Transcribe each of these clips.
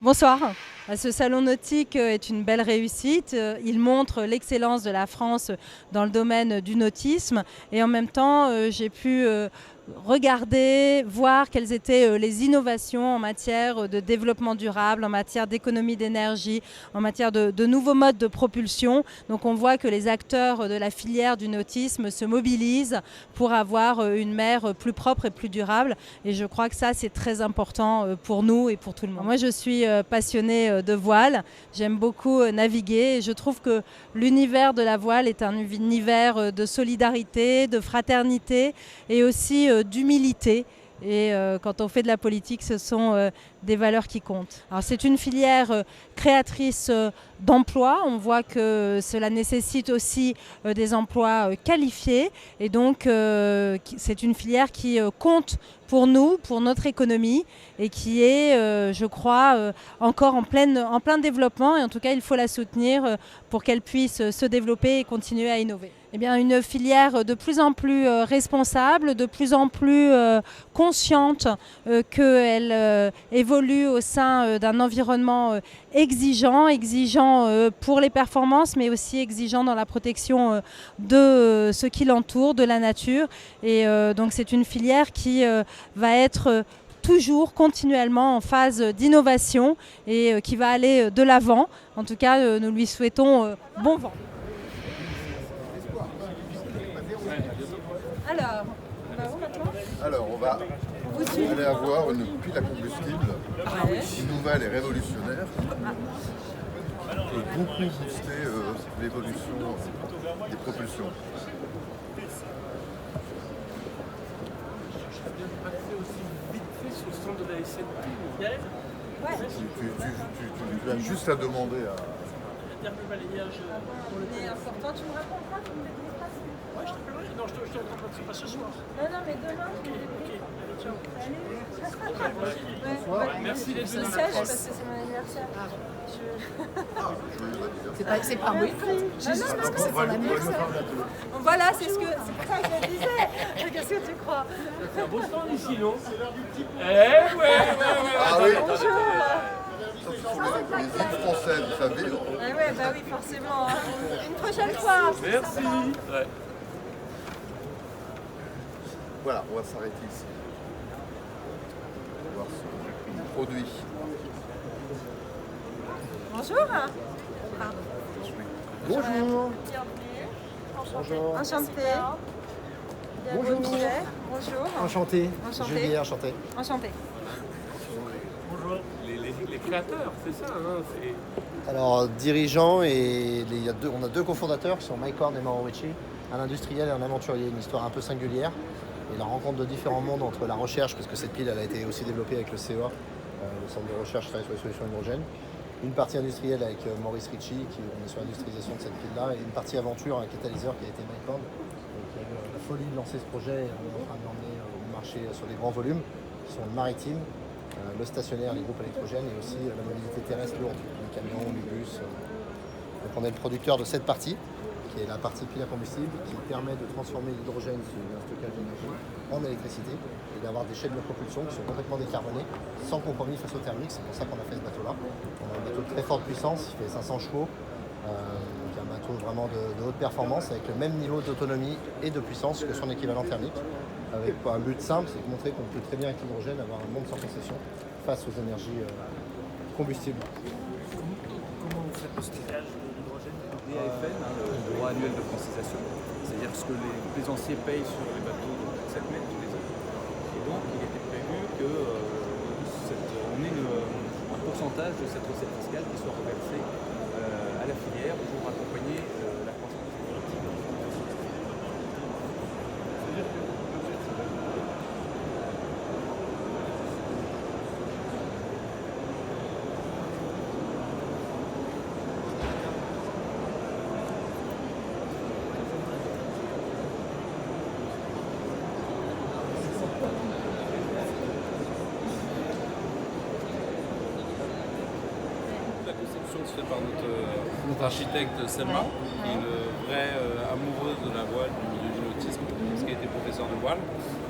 Bonsoir. Ce salon nautique est une belle réussite. Il montre l'excellence de la France dans le domaine du nautisme et en même temps j'ai pu regarder, voir quelles étaient les innovations en matière de développement durable, en matière d'économie d'énergie, en matière de nouveaux modes de propulsion. Donc on voit que les acteurs de la filière du nautisme se mobilisent pour avoir une mer plus propre et plus durable. Et je crois que ça, c'est très important pour nous et pour tout le monde. Moi, je suis passionnée de voile. J'aime beaucoup naviguer et je trouve que l'univers de la voile est un univers de solidarité, de fraternité et aussi d'humilité. Et quand on fait de la politique, ce sont des valeurs qui comptent. Alors c'est une filière créatrice d'emplois. On voit que cela nécessite aussi des emplois qualifiés. Et donc c'est une filière qui compte pour nous, pour notre économie, et qui est, je crois, encore en plein développement. Et en tout cas, il faut la soutenir pour qu'elle puisse se développer et continuer à innover. Eh bien, une filière de plus en plus responsable, de plus en plus consciente qu'elle évolue au sein d'un environnement exigeant pour les performances, mais aussi exigeant dans la protection de ce qui l'entoure, de la nature. Et donc c'est une filière qui va être toujours continuellement en phase d'innovation et qui va aller de l'avant. En tout cas, nous lui souhaitons bon vent. Alors, on va où maintenant ? Alors, on va aller avoir une pile à combustible nouvelle et révolutionnaire qui peut beaucoup booster l'évolution des propulsions. Tu as juste à demander à... Mais important, tu me répondras, tu me démontreras. Ouais, je t'appellerai. Non, je te raconterai pas ce soir. Non, mais demain. Ok, allez, ciao. Bonsoir. Merci d'être venu. Je sais, parce que c'est mon anniversaire. C'est pas moi. C'est son anniversaire. Voilà, c'est pour ça que je disais. Qu'est-ce que tu crois ? C'est un beau stand ici, non? Ouais. Ah oui, Bonjour. pour les îles françaises, vous savez. Bah oui, forcément. Une prochaine fois. Merci. Ouais. Voilà, on va s'arrêter ici. On va voir ce produit. Bonjour. Bonjour. Bonjour. Enchantée. Bonjour. Bonjour. Enchanté. Enchanté. Julie, enchanté. Enchantée. Bonjour. Les créateurs, c'est ça, hein, Alors, dirigeant et on a deux cofondateurs qui sont Mike Horn et Mauro Ricci, un industriel et un aventurier, une histoire un peu singulière. Et la rencontre de différents mondes entre la recherche, parce que cette pile elle a été aussi développée avec le CEA, le centre de recherche sur les solutions hydrogène. Une partie industrielle avec Maurice Ricci, on est sur l'industrialisation de cette pile-là, et une partie aventure, un catalyseur qui a été Mike Horn. Donc il y a eu la folie de lancer ce projet, et on est en train de l'emmener au marché sur des grands volumes, qui sont le maritime, le stationnaire, les groupes électrogènes, et aussi la mobilité terrestre lourde, les camions, les bus. Donc on est le producteur de cette partie, qui est la partie pile à combustible, qui permet de transformer l'hydrogène sur un stockage d'énergie en électricité et d'avoir des chaînes de propulsion qui sont complètement décarbonées, sans compromis face au thermique. C'est pour ça qu'on a fait ce bateau-là. On a un bateau de très forte puissance, il fait 500 chevaux, donc un bateau vraiment de haute performance, avec le même niveau d'autonomie et de puissance que son équivalent thermique, avec un but simple, c'est de montrer qu'on peut très bien avec l'hydrogène avoir un monde sans concession face aux énergies combustibles. comment vous faites le stockage de l'hydrogène? DAFN, le droit annuel de francisation, c'est-à-dire ce que les plaisanciers payent sur les bateaux de 7 mètres tous les ans. Et donc il était prévu qu'on ait un pourcentage de cette recette fiscale qui soit reversée à la filière pour accompagner la croissance. La conception se fait par notre architecte Selma, qui est le vrai amoureux de la voile, du milieu du nautisme, parce qu'il a été professeur de voile.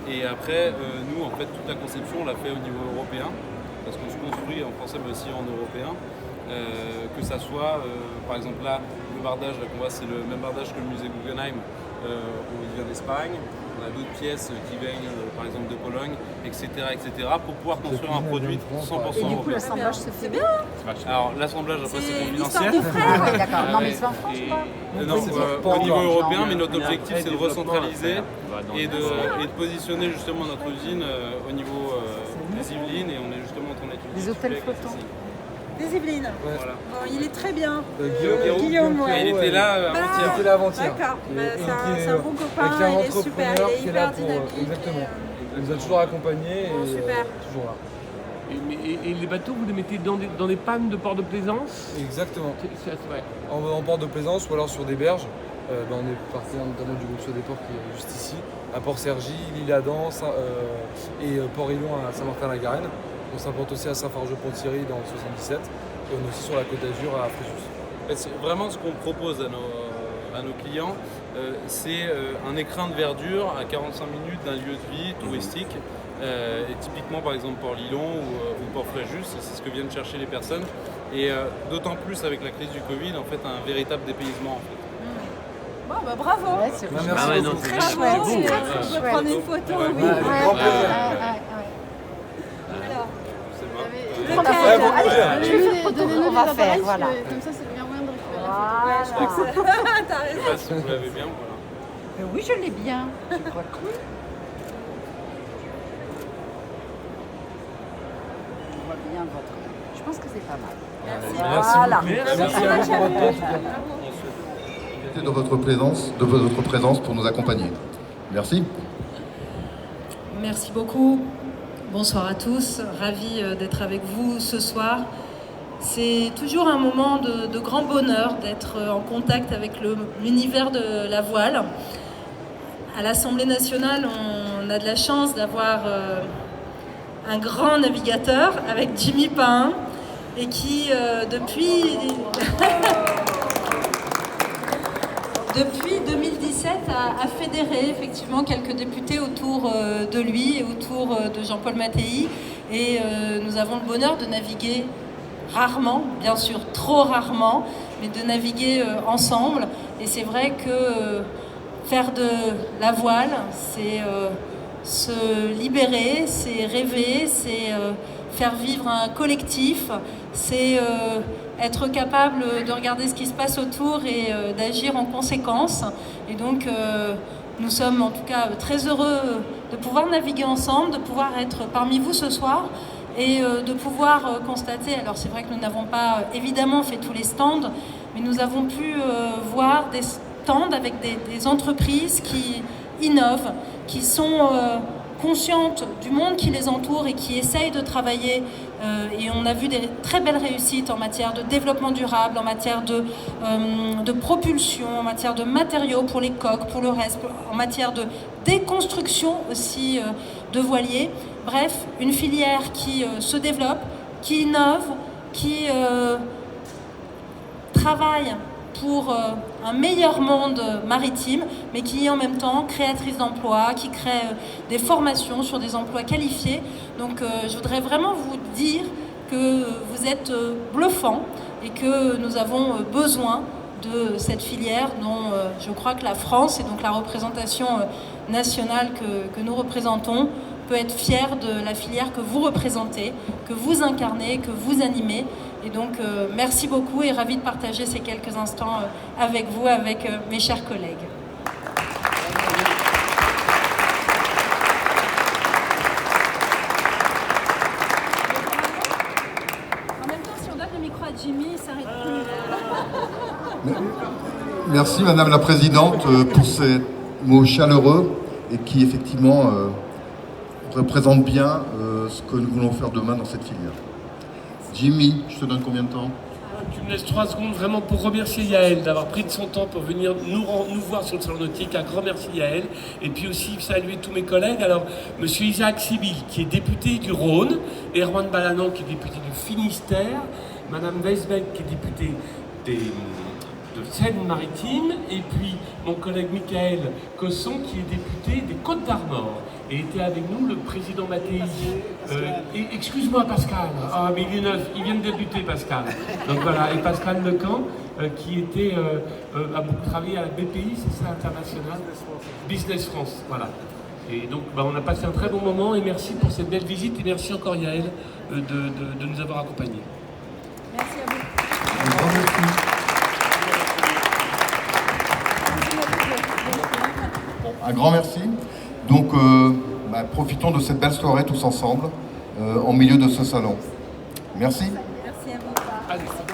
Et après, nous, en fait, toute la conception, on l'a fait au niveau européen. parce qu'on se construit en français mais aussi en européen. Que ça soit, par exemple là, le bardage qu'on voit, c'est le même bardage que le musée Guggenheim, où il vient d'Espagne. On a d'autres pièces qui viennent, par exemple, de Pologne, etc., pour pouvoir construire un produit 100% européen. Et du coup, l'assemblage se fait bien. Alors, l'assemblage, après, c'est confidentiel. Ouais, d'accord. Non, mais c'est en France, quoi. Au niveau européen, mais notre objectif, c'est de recentraliser et de positionner justement notre usine au niveau des Yvelines, et on est justement en train d'étudier. Des hôtels flottants. Des Yvelines. Voilà. Bon, il est très bien. Guillaume, ouais. il était là Il était là avant-hier. D'accord. C'est un bon copain, il est super, il est hyper dynamique. Exactement. Il nous a toujours accompagnés et super. Toujours là. Et les bateaux, vous les mettez dans des pannes de port de plaisance? Exactement. Ouais. En port de plaisance ou alors sur des berges. On est parti notamment du groupe Sur des ports qui est juste ici, à Port-Sergy, l'Isle-Adam et Port-Ilon à Saint-Martin-la-Garenne. On s'implante aussi à Saint-Fargeau-Pont-Thierry dans le 77 et on est aussi sur la Côte d'Azur à Fréjus. C'est vraiment ce qu'on propose à nos clients, c'est un écrin de verdure à 45 minutes d'un lieu de vie touristique. Et typiquement par exemple Port-Lilon ou Port-Fréjus, c'est ce que viennent chercher les personnes. Et d'autant plus avec la crise du Covid, en fait, un véritable dépaysement. En fait. Bon, bah, bravo. Ouais, c'est Très chouette. Je peux prendre une photo, oui. Grand plaisir. Alors, C'est bon. On va faire, voilà. Comme ça, c'est le meilleur moyen de récupérer. je pense que t'as Je raison. sais pas si vous l'avez bien. Voilà. Oui, je l'ai bien. Je crois que oui. On voit bien votre... Je pense que c'est pas mal. Merci Voilà. beaucoup. Merci à vous pour votre temps. De votre présence pour nous accompagner. Merci. Merci beaucoup. Bonsoir à tous. Ravi d'être avec vous ce soir. C'est toujours un moment de grand bonheur d'être en contact avec l'univers de la voile. À l'Assemblée nationale, on a de la chance d'avoir un grand navigateur avec Jimmy Pain et qui, depuis 2017, a fédéré effectivement quelques députés autour de lui et autour de Jean-Paul Mattei. Et nous avons le bonheur de naviguer rarement, bien sûr trop rarement, mais de naviguer ensemble. Et c'est vrai que faire de la voile, c'est se libérer, c'est rêver, c'est faire vivre un collectif, c'est être capable de regarder ce qui se passe autour et d'agir en conséquence. Et donc, nous sommes en tout cas très heureux de pouvoir naviguer ensemble, de pouvoir être parmi vous ce soir et de pouvoir constater, alors c'est vrai que nous n'avons pas évidemment fait tous les stands, mais nous avons pu voir des stands avec des entreprises qui innovent, qui sont conscientes du monde qui les entoure et qui essayent de travailler. Et on a vu des très belles réussites en matière de développement durable, en matière de propulsion, en matière de matériaux pour les coques, pour le reste, en matière de déconstruction aussi de voiliers. Bref, une filière qui se développe, qui innove, qui travaille pour un meilleur monde maritime, mais qui est en même temps créatrice d'emplois, qui crée des formations sur des emplois qualifiés. Donc je voudrais vraiment vous dire que vous êtes bluffants et que nous avons besoin de cette filière dont je crois que la France et donc la représentation nationale que nous représentons peut être fière de la filière que vous représentez, que vous incarnez, que vous animez. Et donc, merci beaucoup et ravi de partager ces quelques instants avec vous, avec mes chers collègues. En même temps, si on donne le micro à Jimmy, il s'arrête plus. Merci Madame la Présidente pour ces mots chaleureux et qui effectivement représentent bien ce que nous voulons faire demain dans cette filière. Jimmy, je te donne combien de temps? Tu me laisses 3 secondes vraiment pour remercier Yael d'avoir pris de son temps pour venir nous voir sur le salon nautique. Un grand merci Yael. Et puis aussi saluer tous mes collègues. Alors, monsieur Isaac Sibyl, qui est député du Rhône, Erwan Balanan, qui est député du Finistère, madame Weisbeck, qui est députée de Seine-Maritime, et puis mon collègue Michael Cosson, qui est député des Côtes-d'Armor. Et était avec nous le président Mattei. Excuse-moi Pascal, ah mais il est neuf, il vient de débuter Pascal. Donc voilà, et Pascal Lecamp, qui était, a beaucoup travaillé à la BPI, c'est ça, international Business France, voilà. Et donc on a passé un très bon moment, et merci pour cette belle visite, et merci encore Yael de nous avoir accompagnés. Merci à vous. Un grand merci. Donc, profitons de cette belle soirée tous ensemble, en milieu de ce salon. Merci. Merci à vous. Allez.